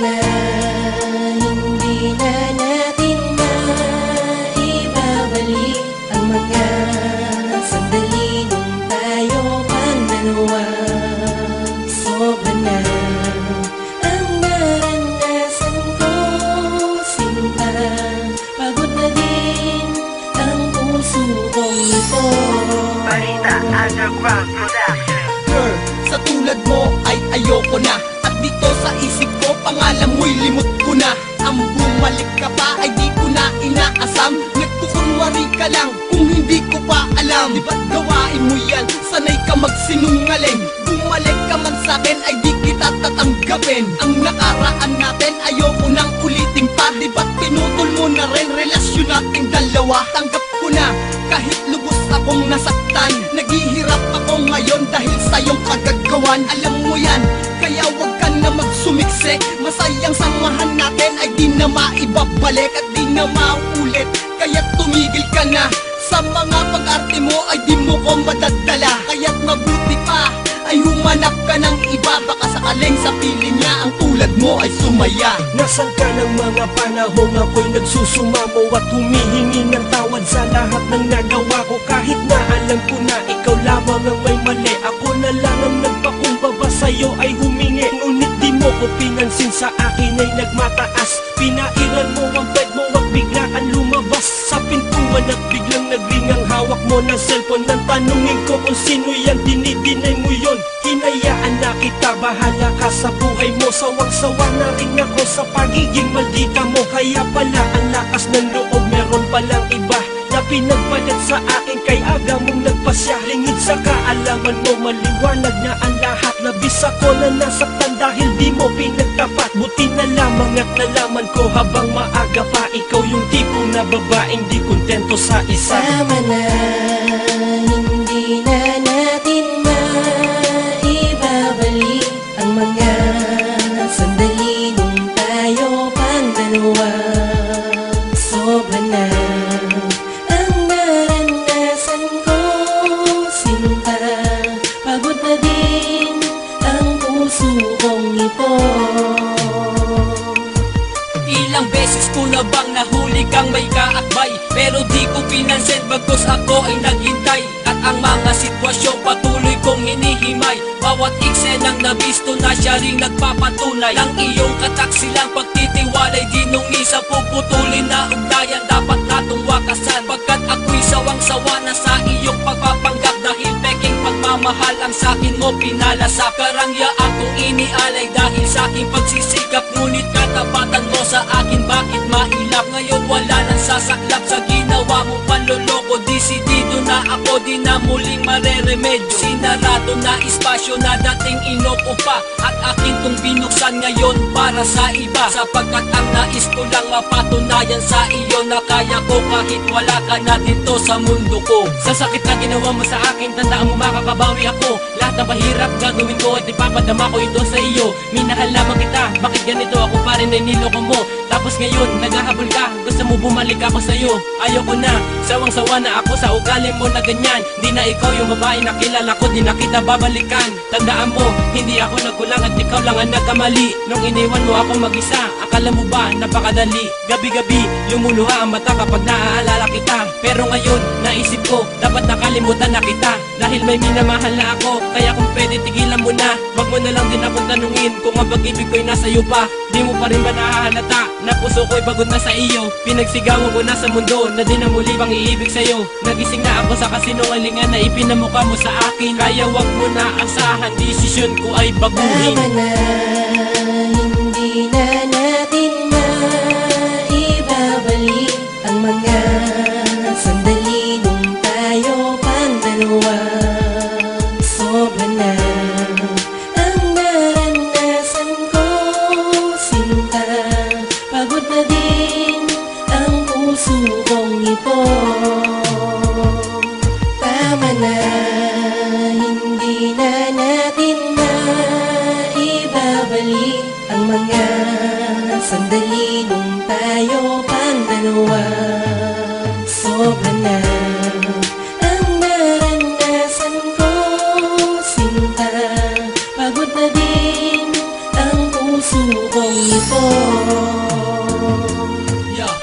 na, hindi na natin maibabalik ang mga sandali nung tayo pang dalawa. Sobra na ang naranasan ko, sinta. Pagod na din ang puso kong ito. Balita Underground Production. Girl, sa tulad mo ay ayoko na. At dito sa isip ko, pangalan mo'y limot ko na. Ang bumalik ka pa ay di ko na inaasam. Nagkukunwari ka lang kung hindi ko pa alam. Di ba't gawain mo yan? Sanay ka magsinungaling. Bumalik ka man sa'kin ay di kita tatanggapin. Ang nakaraan natin ayoko nang ulitin pa. Di ba't pinutol mo na rin relasyon nating dalawa? Tanggap ko na kahit lubos akong nasaktan. Naghihirap ako ngayon dahil sa iyong kagagawan. Alam mo yan, kaya wag ka na magsumiksik. Masayang samahan natin ay di na maibabalik at di na maulit. Kaya tumigil ka na sa mga pag-arte mo ay di mo ko madadala. Kaya't mabuti pa ay humanap ka ng iba. Baka sakaling sa piling niya ang tulad mo ay sumaya. Nasaan ka ng mga panahong ako'y nagsusumamo at humihingi ng tawad sa lahat ng nagawa ko. Kahit na alam ko na ikaw lamang ang may mali, ako na lang ang nagpakumbaba sa'yo ay humingi. Ngunit di mo ko pinansin, sa akin ay nagmataas. Pinairan mo ang bed mo at biglaan lumabas sa pintuan at biglang nagring ang hawak mo ng cellphone. Nang tanungin ko kung sino yan, dinidinay mo yon. Hinayaan na kita, bahala ka sa buhay mo. Sawang-sawa na rin ako sa pagiging maldita mo. Kaya pala ang lakas ng loob, meron palang iba na pinagpalit sa akin kay aga mong nagpasya. Lingid sa kaalaman mo, maliwanag na ang lahat. Labis ako na nasaktan dahil di mo pinagtapat. Buti na lamang at nalaman ko habang maaga pa, ikaw yung tipo na babaeng di kontento sa isa. Tama na, hindi na natin maibabalik ang mga sandali nung tayo pang dalawa. Sobra na ang naranasan ko, sinta. Pagod na din ang puso kong ito. Ilang beses ko na bang nahuli kang may kaakbay, pero di ko pinansin bagkus ako ay naghintay. At ang mga sitwasyon patuloy kong hinihimay. Bawat eksenang nabisto na siya ring nagpapatunay. Ang iyong kataksilang pagtitiwalay dinungi sa puputulin na ugnayan dapat natong wakasan. Pagkat ako'y sawang-sawa na sa iyong pagpapanggap, dahil peking pagmamahal ang sakin mo pinalasa. Karangya akong inialay dahil sa aking pagsisikap, ngunit katapatan mo sa akin bakit mailap? Ngayon wala nang sasaklap sa ginawa mong panloloko. Desidido na ako, di na muling mareremedyo. Sinarado na espasyo na dating inokupa, at akin tong binuksan ngayon para sa iba. Sapagkat ang nais ko lang mapatunayan sa iyo na kaya ko kahit wala ka na dito sa mundo ko. Sa sakit na ginawa mo sa akin, tandaan mo makakabawi ako. Lahat ng mahirap gagawin ko at ipapadama ko ito sa iyo. Minahal lamang kita, bakit ganito ako pa rin ay niloko mo? Tapos ngayon naghahabol ka, gusto mo bumalik ako sa'yo. Ayoko na, sawang-sawa na ako sa ugali mo na ganyan. Di na ikaw yung babae na kilala ko, di na kita babalikan. Tandaan mo, hindi ako nagkulang at ikaw lang ang nagkamali. Nung iniwan mo ako mag-isa, akala mo ba napakadali? Gabi-gabi, lumuluha ang mata kapag naaalala kita. Pero ngayon, naisip ko, dapat nakalimutan na kita. Dahil may minamahal na ako, kaya kung pwede tigilan mo na. Wag mo na lang din akong tanungin kung ang pag-ibig ko'y nasa iyo pa. Di mo pa rin ba nahahalata na puso ko'y pagod na sa iyo? Pinagsigawan ko na sa mundo na di na muli bang iibig sa'yo. Nagising na ako sa kasinungalingan na ipinamukha mo sa akin. Kaya wag mo na asahan, desisyon ko ay baguhin. Tama na, hindi na natin maibabalik ang mga sandali nung tayo pang dalawa. Sobra na ang naranasan ko, sinta. Pagod na din ang puso kong ito. Tama na, hindi na natin maibabalik ang mga sandali nung tayo pang dalawa. Sobra na ang naranasan ko, sinta. Pagod na din ang puso puso kong ito. Yeah.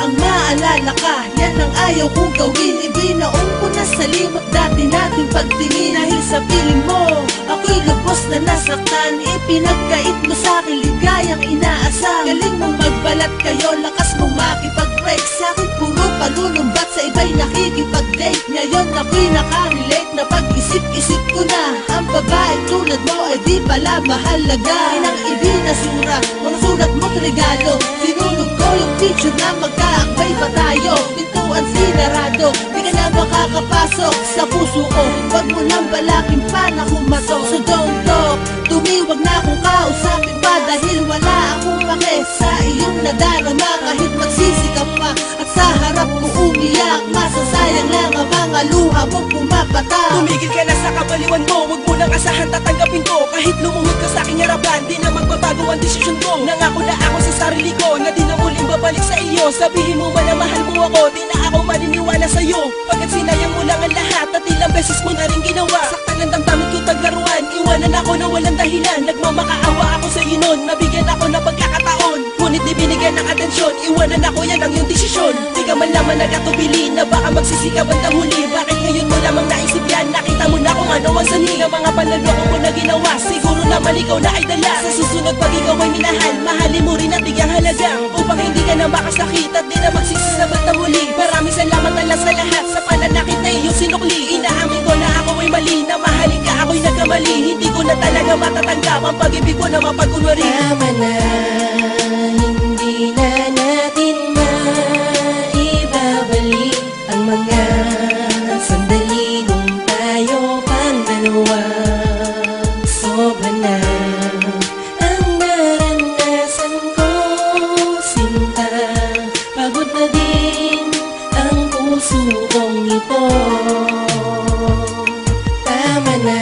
Ang maalala ka, yan ang ayaw kong gawin. Ibinaong ko na sa limot dati nating pagtingin. Dahil sa piling mo, ako'y lubos na nasaktan. Ipinagkait mo sa'kin, ligayang inaasam. Galing mong magbalat kayo, lakas mong makipag-break. Sa'kin puro palulumbat, sa iba'y nakikipag-date. Ngayon ako'y nakarelate na pag-isip-isip ko na ang babae tulad mo ay di pala mahalaga. Inang ibinasura, mga sulat mo't regalo. Sinulog ko yung picture na magkaakbay pa tayo. Pintuan sinarado, di ka na makakapasok sa puso ko. Wag mo nang balakin pa na kumatok. So don't talk, tumiwag na akong kausapin pa. Dahil wala akong pake sa iyong nadarama. Kahit magsisikap pa at sa harap ko umiyak, masasayang lang ang mga luha mong pumapatak. Tumigil ka na sa kabaliwan mo, wag mo nang asahan tatanggapin ko. Kahit lumuhod ka sa aking harapan, di na magbabago ang desisyon ko. Nangako na ako sa sarili ko, na di na muling babalik sa iyo. Sabihin mo man na mahal mo ako, di na ako maniniwala sa'yo. Pagkat sinayang mo lang ang lahat, at ilang beses mo na rin ginawa. Saktan ang damdamin ko taglaruan, iwanan ako na walang dahilan. Nagmamakaawa ako sa iyo noon, nabigyan ako ng pagkakataon. Ngunit di binigyan ng atensyon, iwanan ako, yan ang iyong desisyon. Di ka man lamang nagatubili, na baka magsisikap ang huli. Bakit ngayon mo lamang naisip yan? Nakita mo na kung ano ang sanhi ng mga panlaloko ko na ginawa. Siguro naman ikaw na ay dala. Sa susunod pag ikaw ay minahal, mahalin mo rin at bigyang halaga, upang hindi ka na makasakit at di na magsisisabat na muli. Maraming salamat Allah sa lahat, sa pananakit na iyong sinukli. Inaamin ko na ako ay mali, na mahalin ka ako'y nagkamali. Hindi ko na talaga matatanggap ang pag-ibig ko na mapag-unwari. Tama na, hindi na natin maibabalik ang mga sandali nung tayo pang dalawa. Sobra na ang naranasan ko, sinta. Pagod na din ang puso kong ito. Tama na,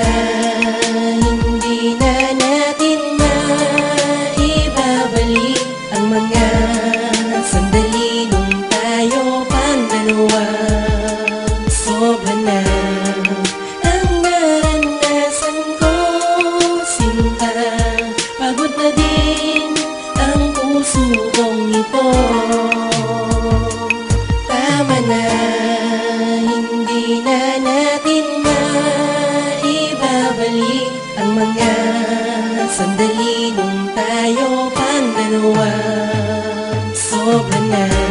hindi na natin maibabalik ang mga sandali nung tayo pang dalawa. Sobra na ang naranasan ko, sinta. Pagod na din ang puso kong ito. Tama na, hindi na natin maibabalik ang mga sandali nung tayo pang dalawa. Sobra na.